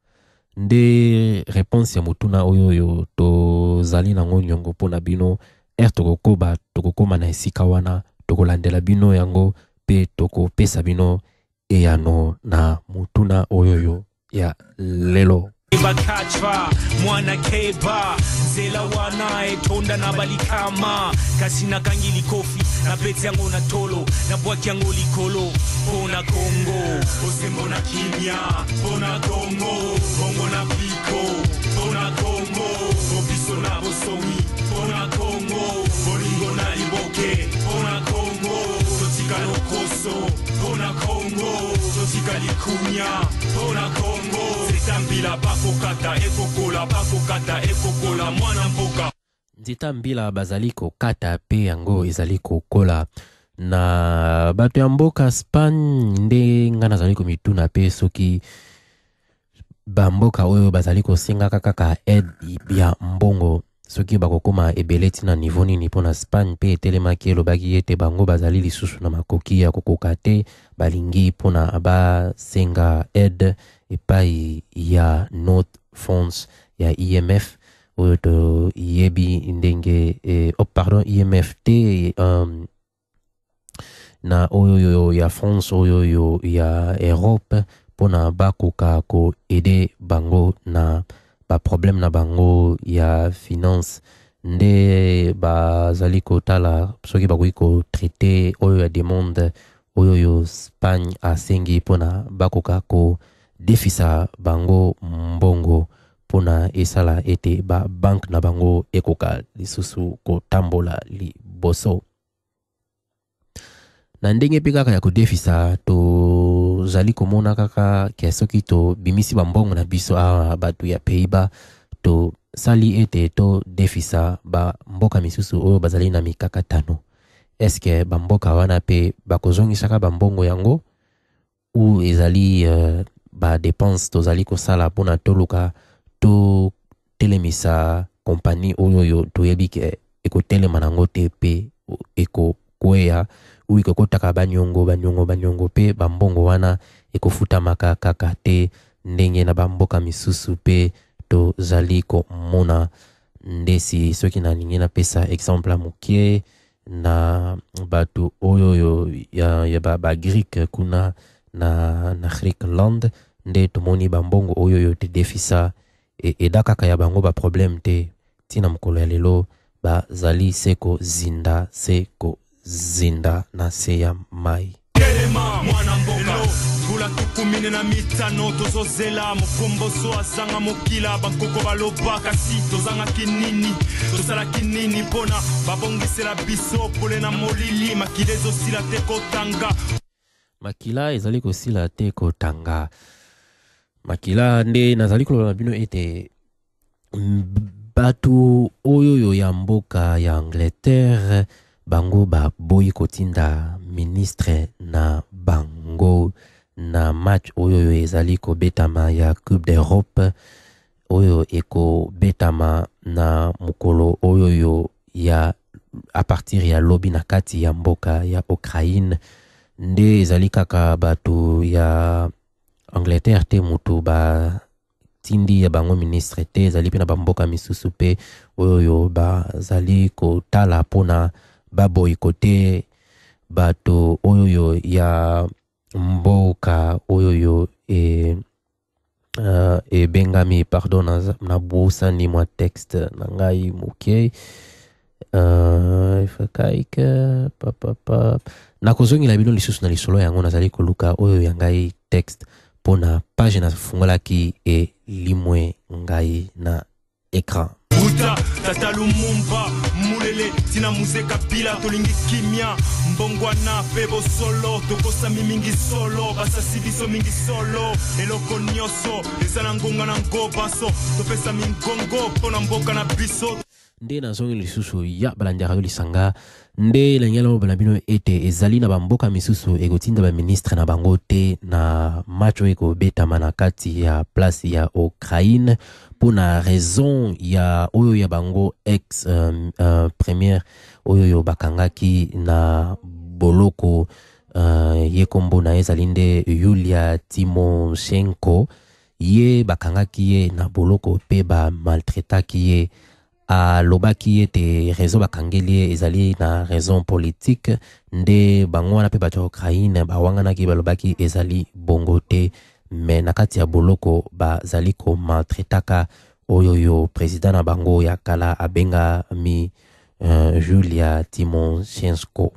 nde réponse ya motuna oyo tozali nango nyongo pona bino tokokoma na esika wana tokolandela bino yango pe tokopesa bino eyano na motuna oyo ya lelo bakachva mwana keba zela wana etonda na balikama kasina kangili kofi na pete yango na tolo na bwaki yango likolo pona Kongo osembo na kimia pona Kongo bongo na piko pona Kongo obiso na bosomi pona Kongo bolingo na liboke pona Kongo totika lokoso pona Kongo totika likunya pona Kongo Nzita ekokola mwana mboka Nzita mbila bazali kokata pe yango ezali kokola na bato ya mboka Spagne nde nga nazali komituna pe soki bamboka oyo bazali kosenga kaka aide ya mbongo soki bakokoma ebeleti na niveau nini pona Spagne pe etelemaki elobaki ete bango bazali lisusu na makoki ya kokoka te balingi pona basenga aide epai ya North Funds ya IMF oyo to yebi ndenge IMF te na oyo ya France oyo ya Europe pona bakoka ko aider bango na ba problème na bango ya finance nde bazali kotala soki bakoki ko traiter oyo ya demande oyo Spagne asengi pona bakoka ko defisa bango mbongo pona esala ete ba bank na bango ekoka lisusu ko tambola liboso na ndenge pe kaka ya ko defisa to zali komona kaka ke soki to bimisi ba mbongo na biso a batu ya Pays-Bas to sali ete to defisa ba mboka misusu oyo bazali na mikakatano est-ce que ba mboka wana pe bakozongisaka ba mbongo yango ou ezali ba dépense tozali kosala pona toluka to telemisa compagnie oyo toyebi ke ekotelema nango te pe ekokwea ou ekokotaka banyongo pe bambongo wana ekofutamaka kaka te ndenge na bamboka misusu pe tozali komona ndesi soki nalingi napesa exemple mokie na bato oyo ya ba Greek kuna na Greenland nde tomoni bambongo oyo te defisa eda kaka ya bango ba problème te tina mokolo ya lelo bazali seko zinda na se ya mai. Kelema mwana mboka Bula tukumine na mitano tozozela mukomboso asanga mokila bakoko baloba kasi tozanga kinini tozala kinini pona babongisela biso pole na molili makila ezosila te kotanga makila ezali kosila te kotanga makila nde nazali koloba bino ete batu oyo ya mboka ya Angleterre bango ba boyi kotinda ministre na bango na match oyo ezali ko betama ya Coupe d'Europe oyo eko betama na mukolo oyo ya a partir ya lobi na kati ya mboka ya Ukraine nde ezali kaka batu ya Angleterre te mutu ba tindi ya bango ministre te ezali pe na bamboka misusu pe oyo bazali kotala pona baboyikote bato oyo ya mboka oyo e bengami pardon na busa ni mwa texte na ngai muke ifakaika papa na kozongela bino lisusu na lisolo yango nazali koluka oyo ya ngai texte pona page na fungolaki e limwe ngai na écran. Uta tata Lumumba mulele tina muzeka pila tolingi kimia mbongwana pebo solo tokosa mingi solo basasi biso mingi solo eloko nyoso ezala ngonga na ngobaso topesa mingongo pona mboka na biso nde nazongi lisusu ya balandia radio lisanga nde lengelo balabino ete ezali na bamboka misusu egotinda ba ministre na bango te na macho eko betama na kati ya place ya Ukraine pona raison ya oyo ya bango ex première oyo bakangaki na boloko yekombo na ezali nde Yulia Tymoshenko ye bakangaki ye na boloko pe ba maltraitaki ye a lobaki ete raison bakangeli ezali na raison politique nde bangwana pe bato Ukraine bawangana ki balobaki ezali bongo te mais nakati ya boloko bazali ko maltraitaka oyo président na bango ya kala abenga mi Julia Tymoshenko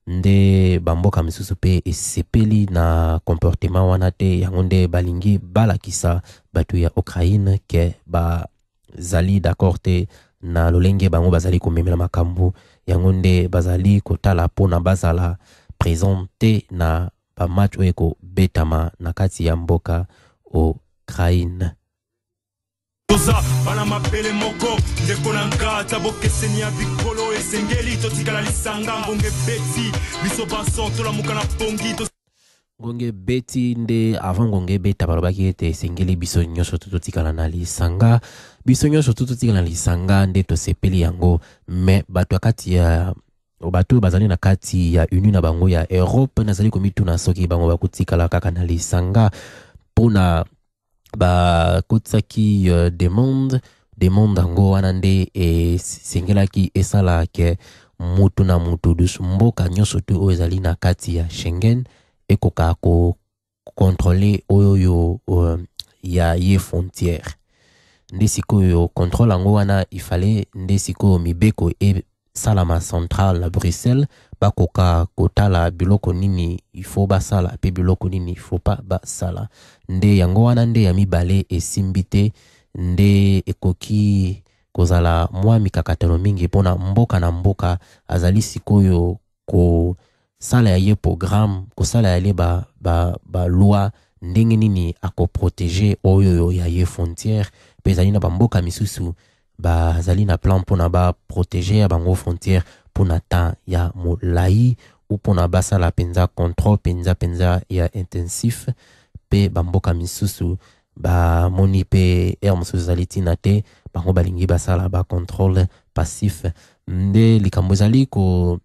nde bamboka misusu pe esepeli na comportement wana te yango nde balingi balakisa bato ya Ukraine ke ba zali d'accord te na lolenge bango bazali komemela makambo yango nde bazali kotala pona bazala présente na ba match eko betama na kati ya mboka Ukraine. Toza bana mapele moko ndekona ngata bokeseni ya bikolo esengeli totikala lisanga ngonge beti biso baso tola mukana pongi ngonge beti nde avant ngonge beta balobaki ete esengeli biso nyonso totikala na lisanga biso nyonso totikala na lisanga nde tosepeli yango mais bato kati ya bato bazali na kati ya union na bango ya Europe nazali komituna soki bango bakutikala kaka na lisanga pona ba kotsaki demande yango wana nde esengelaki esala ke mutu na mutu dusu mboka nyonso tu oyo ezali na kati ya Schengen ekoka ko contrôler oyo ya ye frontière nde sikoyo contrôle yango wana ifale nde sikoyo mibeko salama central na Bruxelles bakoka kotala biloko nini ifo basala pe biloko nini ifo pa basala nde yango wana nde ya mibale esimbite nde ekoki kozala mwa mikakatano mingi pona mboka na mboka azali sikoyo ko sala ya ye programme ko sala ya le ba loi ndenge nini ako protéger oyo ya ye frontière pe zali na bamboka misusu bazali na plan pona ba protéger bango frontière pona ta ya molai ou pona basala penza contrôle penza ya intensif pe bamboka misusu ba moni pe mususu zali tina te bango balingi basala ba contrôle passif nde likambo zali ko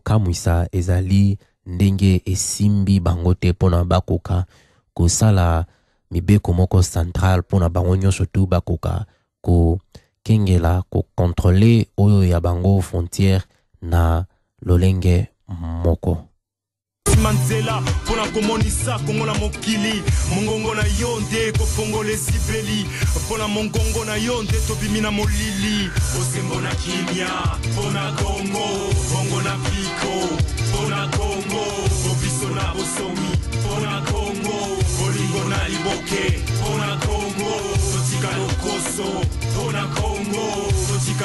kamwisa ezali ndenge esimbi bango te pona bakoka kosala mibeko moko central pona bango nyonso tu bakoka ko kengela ko contrôler oyo ya bango frontière na lolenge moko. Manzela pona komonisa kongo na mokili mongongo na yonde ko fongola sipeli pona mongongo na yonde tobimi na molili osembo na kimia pona kongo bongo na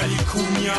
Totikalikunya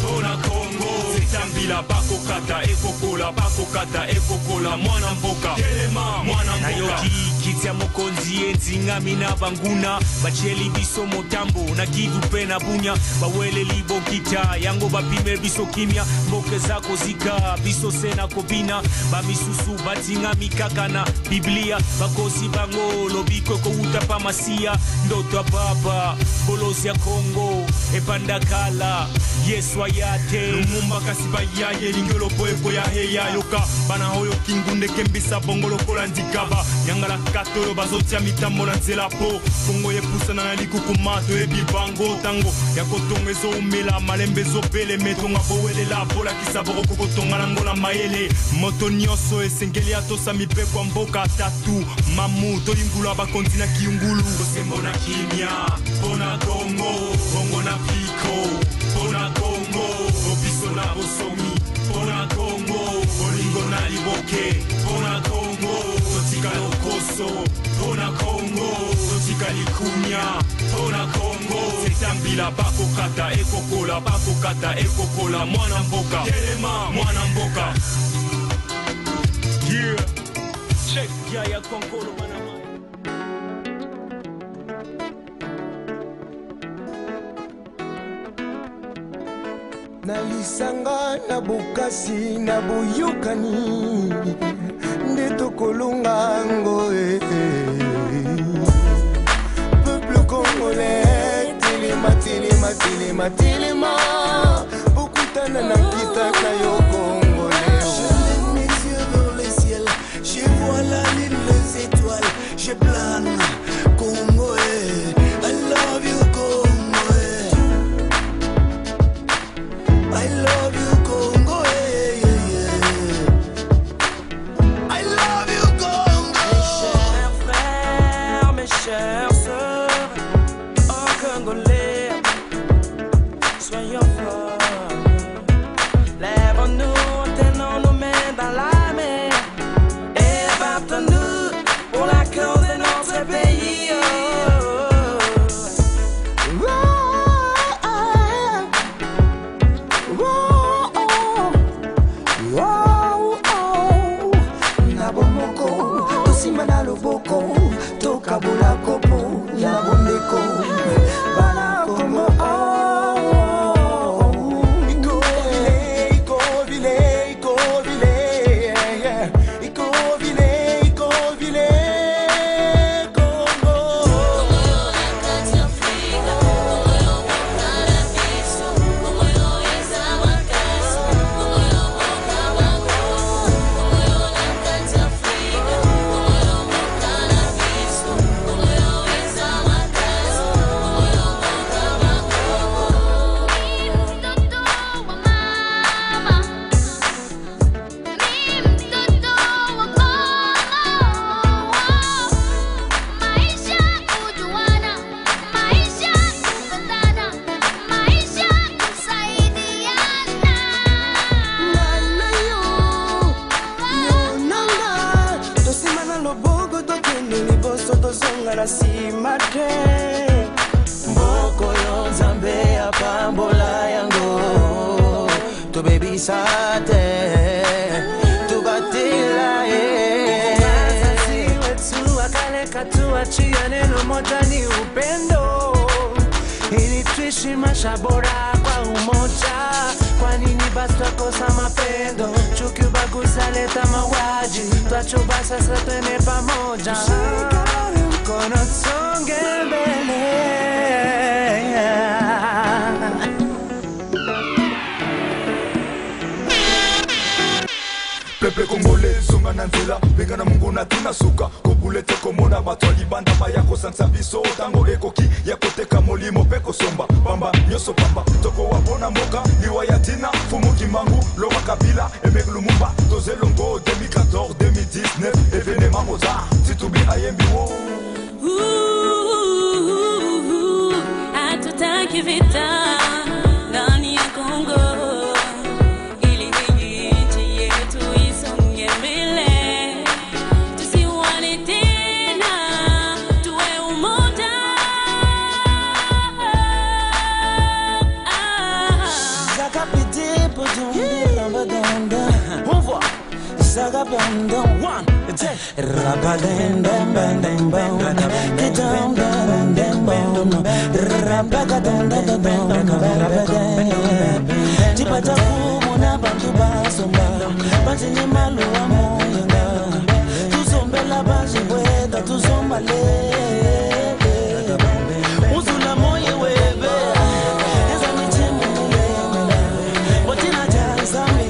Pona Kongo Zetambila bako kata ekokola bako kata ekokola mwana mboka Telema mwana mboka Nayoki kitia mokonzi enzinga mina banguna Bacheli biso motambo na kivu pena bunya Bawele libo kita yango bapime biso kimia Mboke zako zika biso sena kobina Bamisusu batinga mikakana Biblia bakosi bango lobiko kouta pamasia Ndoto baba bolosi ya Kongo Epandakala Yeswa yate Lumumba kasiba yaye lingelo boye ya heya yoka Bana hoyo kingunde kembisa bongolo kola ndikaba Nyangala katoro bazotia mitambo na nzela po Kongo yepusa na likukumato ebibango tango Yakotongezo umela malembezo pele metonga bowele la bola kisaboro kokotonga nangola mayele Moto nyoso esengeli atosa mipekwa mboka tatu Mamu tolingula bakontina kiungulu Kosembo na kimia Pona Kongo Bongo na piko Pona Kongo Obiso na bosomi Pona Kongo Olingo na liboke Pona Kongo Totika lokoso Pona Kongo Totika likunya Pona Kongo Zetambila bako kata ekokola bako kata ekokola mwana mboka Telema mwana mboka Yeah Check ya konkolo mana Na lisanga na bukasi na buyukani nde tokolunga ngoe Peuple congolais Tilima, tilima, tilima, tilima Bokutana na kitaka yo congolais Je lève mes yeux vers le ciel Je vois la lune, les étoiles Je plane Congolais I love you Congolais I love you, Congo, I love you, Congo. Mes chers frères, mes chères sœurs, oh Congolais, soyons forts. Lèvons-nous, tenons nos mains dans la mer et battons-nous pour la cause de notre pays. Kabula kopo ya bondeko bana Kongo iko vile na simate mboko yo nzambe ya pambola yango to baby sate to batila wazazi wetu wakaleka tuachia neno moja ni upendo ili tuishi maisha bora kwa umoja. Kwa nini basi twakosa mapendo? Chuki, ubaguzi leta mauaji. Twachoba sasa twende pamoja, tushikane mkono tusonge mbele. Pepe Congolais zonga na nzela benga na mungu na tuna suka kobulete komona bato libanda bayako sansa biso tango ekoki ya koteka molimo pe kosomba bamba nyoso pamba toko wapona mboka liwa ya tina fumu kimangu Laurent Kabila Aimé Lumumba tozelongo 2014 2019 événement Mozart Titubi ayembi wo hatutaki vita ndani ya Kongo. saga bam dum one rabadem bam bam bam bam get down bam bam bam rabadem bam bam tipata kumona bantu basomba batini malu wa moyenga tusombela baje kweta tusombale uzula moye webe ezani timu botina jazami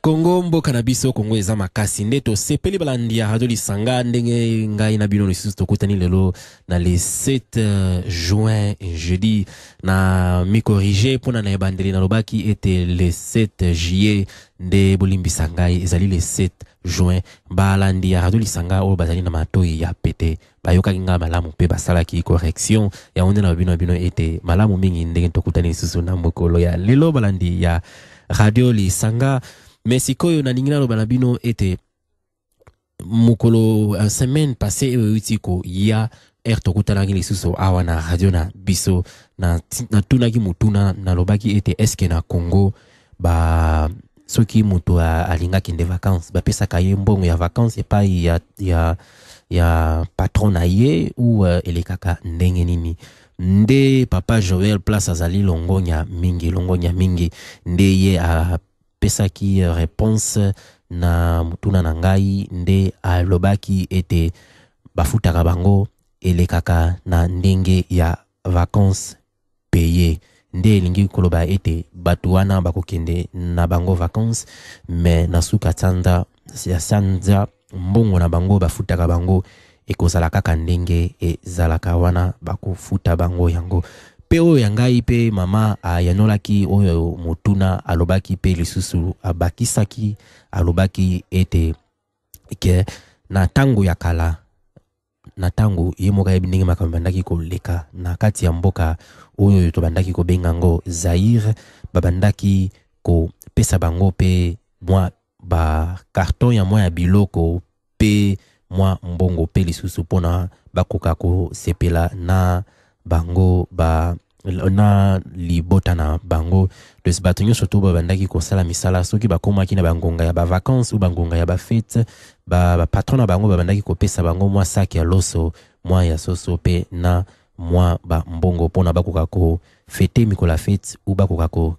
Kongo mboka na biso Kongo eza makasi nde tosepeli balandi ya radio lisanga ndenge ngai na bino lisusu tokutani lelo na le 7 juin jeudi na mi corriger pona na ebandeli na lobaki ete le 7 juillet nde bolimbisa ngai ezali le 7 juin balandi ya radio lisanga oyo bazali na matoi ya pete bayokaki nga malamu pe basalaki correction ya onde na bino ete malamu mingi ndenge tokutani lisusu na mokolo ya lelo balandi ya radio lisanga. Mais si koyo na ningina lo banabino ete mukolo semaine passée utiko ya tokutana ngi lisusu awa na radio na biso na tunaki mutuna na lobaki ete eske na Congo ba soki mutu alinga kende vacances ba pesa kaye mbongo ya vacances epa ya patron na ye ou elekaka ndenge nini nde papa Joël place azali longonya mingi nde ye a pesa ki réponse na mutuna na ngai nde alobaki ete bafutaka bango elekaka na ndenge ya vacances payées nde elingi koloba ete batu wana bakokende na bango vacances mais na suka tanda ya sanza mbongo na bango bafutaka bango ekozala kaka ndenge ezalaka wana bakofuta bango yango. Pe oyo yangai pe mama ayanolaki oyo mutuna alobaki pe lisusu abakisaki alobaki ete ke na tango ya kala na tango yemoka yebindenge makambandaki koleka na kati ya mboka oyo to bandaki ko bengango Zaire babandaki ko pesa bango pe mwa ba carton ya mwa ya biloko pe mwa mbongo pe lisusu pona bakoka ko sepela na bango ba na libota na bango des batonyo surtout babandaki ko sala misala soki bakoma kina bangonga ya ba vacances ou bangonga ya ba fête ba patron na bango babandaki ko pesa bango mwa saki ya loso mwa ya soso pe na mwa ba mbongo pona bakoka ko fêter mikola fête ou bakoka ko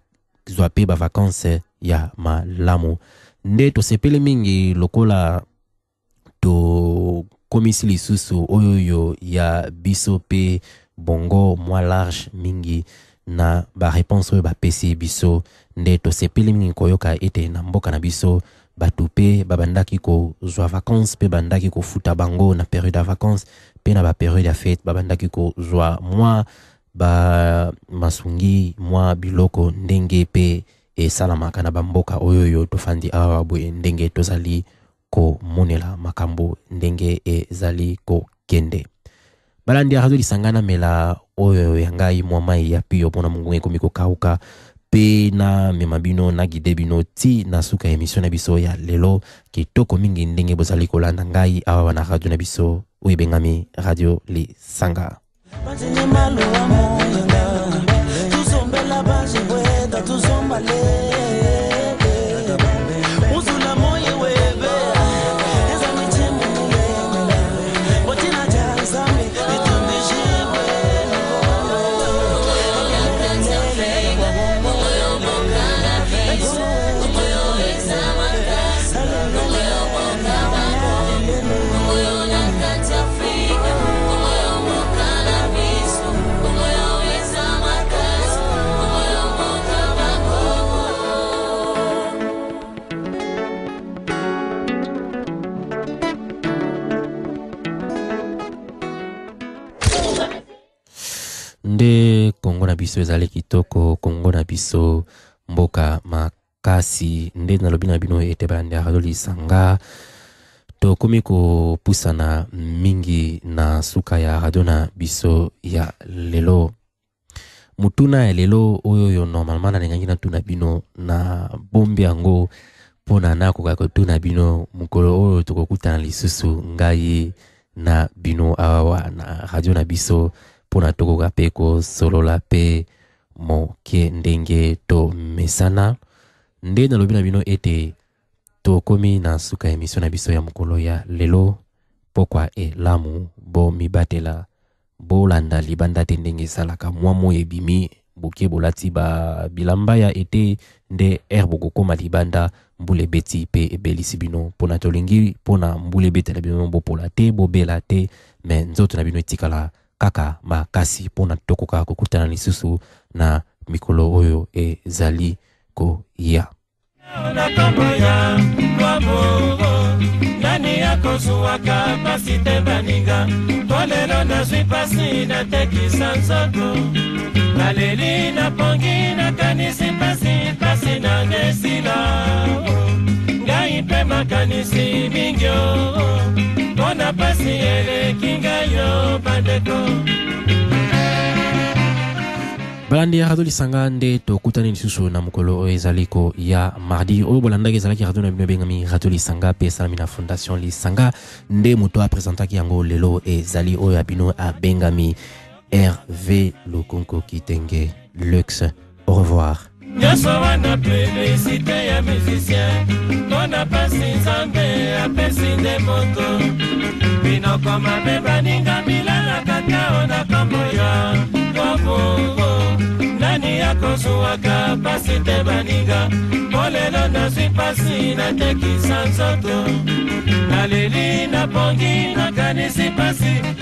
zwa pe ba vacances ya malamu nde to sepele mingi lokola to komisi lisusu oyo ya biso pe bongo mwa large mingi na ba réponse oyo ba pesi biso nde to sepeli mingi koyoka ete na mboka na biso batu pe babandaki ko zwa vacances pe bandaki ko futa bango na période ya vacances pe na ba période ya fête babandaki ko zwa mwa ba masungi mwa biloko ndenge pe salamaka na bamboka oyo tofandi awa boye ndenge tozali ko monela makambo ndenge ezali ko kende. Balandi radio lisangana mela oyo yangai mwa mai ya piyo pona mungu ngekomiko kauka pe na memabino na gidebino ti na suka emission na biso ya lelo kitoko mingi ndenge bozali kolanda ngai awa na radio na biso uyebengami radio lisanga. Nde Kongo na biso ezali kitoko Kongo na biso mboka makasi nde nalobi na bino ete balandi radio lisanga to komiko pusana mingi na suka ya radio na biso ya lelo mutuna ya lelo oyo normalement na ngangi na tuna bino na bombi yango pona na kokako tuna bino mukolo oyo tokokutana lisusu ngai na bino awa na radio na biso pona tokoka pe ko solola pe moke ndenge to mesana nde na lobi na bino ete to komi na suka emission na biso ya mokolo ya lelo pokwa lamu bo mibatela bo landa libanda te ndenge salaka mwa ebimi boke bolati ba bilamba ya ete nde boko koma libanda mbule beti pe ebelisi bino pona tolingi pona mbule betela bino bo pola te bo bela te me nzoto na bino etikala kaka makasi pona tokoka kokutana lisusu na mikolo oyo ezali ko ya nani yako suwaka pasi te baninga tolelo na zwi pasi na tekisa nzoto naleli na pongi na kanisi pasi na ngesila ngai mpe makanisi mingyo mpona pasi eleki ngai yo bandeko balandi ya radio lisanga nde tokutani lisusu na mokolo ezaliko ya mardi oyo bolandaki ezalaki radio na bino bengami radio lisanga pe esalami na fondation lisanga nde moto apresentaki yango lelo ezali oyo ya bino abengami Hervé Lokonko Kitenge Lux. Au revoir. Nyonso wana publicité ya musicien mpona pasi nzambe apesi nde moto bino koma mpe baninga milala kaka ona kombo ya wabobo nani yakozuwaka pasi te baninga polelo nazwi pasi natekisa nzoto naleli napongi nakanisi pasi